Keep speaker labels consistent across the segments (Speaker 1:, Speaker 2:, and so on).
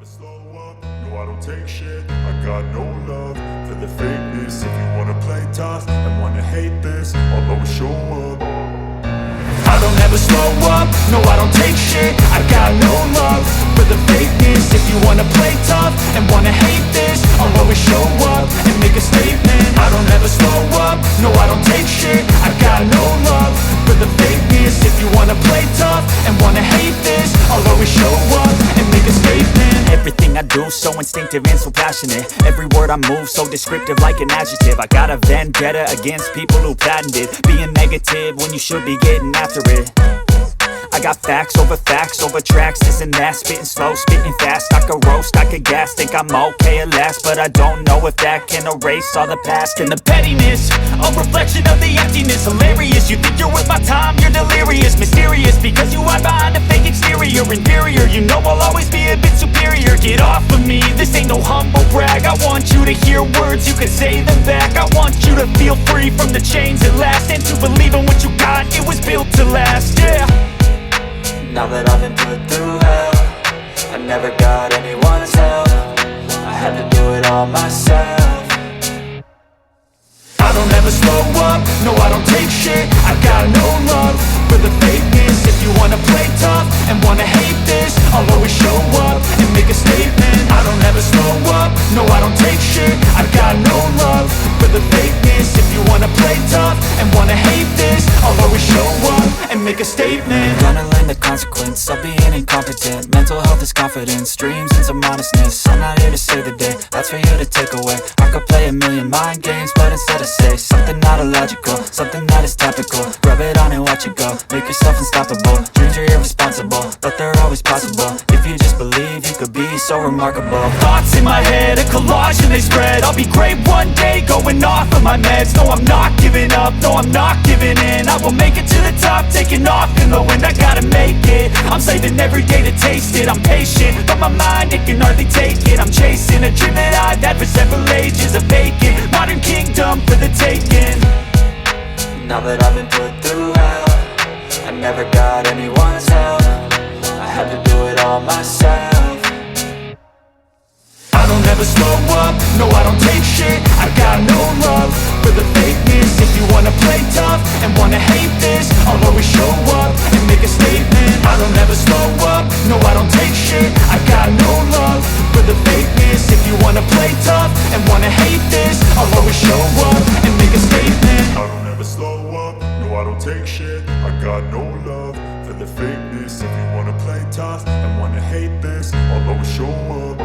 Speaker 1: slow up, no I don't take shit. I got no love for the fakeness. If you wanna play tough and wanna hate this, I'll always show up. I don't ever slow up, no I don't take shit. I got no love for the fakeness. If you wanna play tough and wanna hate this, I'll always show up and make a statement. I don't ever slow up, no I don't take shit. I got no love for the fakeness. If you wanna play tough and wanna hate this, I'll always show up and make a statement.
Speaker 2: Everything I do so instinctive and so passionate. Every word I move so descriptive like an adjective. I got a vendetta against people who patented being negative when you should be getting after it. I got facts over tracks, this and that. Spitting slow, spitting fast. I could roast, I could gas. Think I'm okay at last, but I don't know if that can erase all the past. And the pettiness, a reflection of the emptiness. Hilarious, you think you're worth my time, you're delirious. Mysterious, because you hide behind a fake exterior. Inferior, you know I'll always be a bit superior. Get off of me, this ain't no humble brag. I want you to hear words, you can say them back. I want you to feel free from the chains at last, and to believe in what you got, it was built to last, yeah.
Speaker 3: Now that I've been put through hell, I never got anyone's help. I had to do it all myself.
Speaker 1: I don't ever slow up, no I don't take shit. I got no love for the fakeness. If you wanna play tough and wanna hate this, I'll always show up and make a statement. I don't ever slow up, no I don't take shit. I got no love for the fakeness. If you wanna play tough and wanna hate this, I'll always show up and make a statement.
Speaker 3: Gonna learn the consequence of being incompetent. Mental health is confidence, dreams and some honestness. I'm not here to save the day, that's for you to take away. I could play a million mind games, but instead I say something not illogical, something that is topical. Rub it on and watch it go, make yourself unstoppable. Dreams are irresponsible, but they're always possible. If you just believe, you could be so remarkable.
Speaker 2: Thoughts in my head, a collage and they spread. I'll be great one day, going off of my meds. No, I'm not giving up, no, I'm not giving in. I will make it to the top, taking off in the wind. I gotta make it, I'm saving every day to taste it. I'm patient, but my mind, it can hardly take it. I'm chasing a dream that I've had for several ages. A vacant, modern kingdom for the taking.
Speaker 3: Now that I've been put through hell, I never got anyone's help. I had to do it all myself.
Speaker 1: I don't ever slow up, no I don't take shit. I got no love for the fakeness. If you wanna play tough and wanna hate this, I'll always show up and make a statement. I don't ever slow up, no I don't take shit. I got no love for the fakeness. If you wanna play tough and wanna hate this, I'll always show up and make a statement. I don't ever slow up, no I don't take shit. I got no love for the fakeness. If you wanna play tough and wanna hate this, I'll always show up.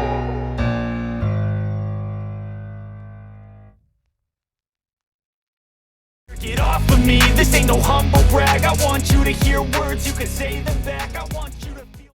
Speaker 2: Get off of me, this ain't no humble brag. I want you to hear words, you can say them back.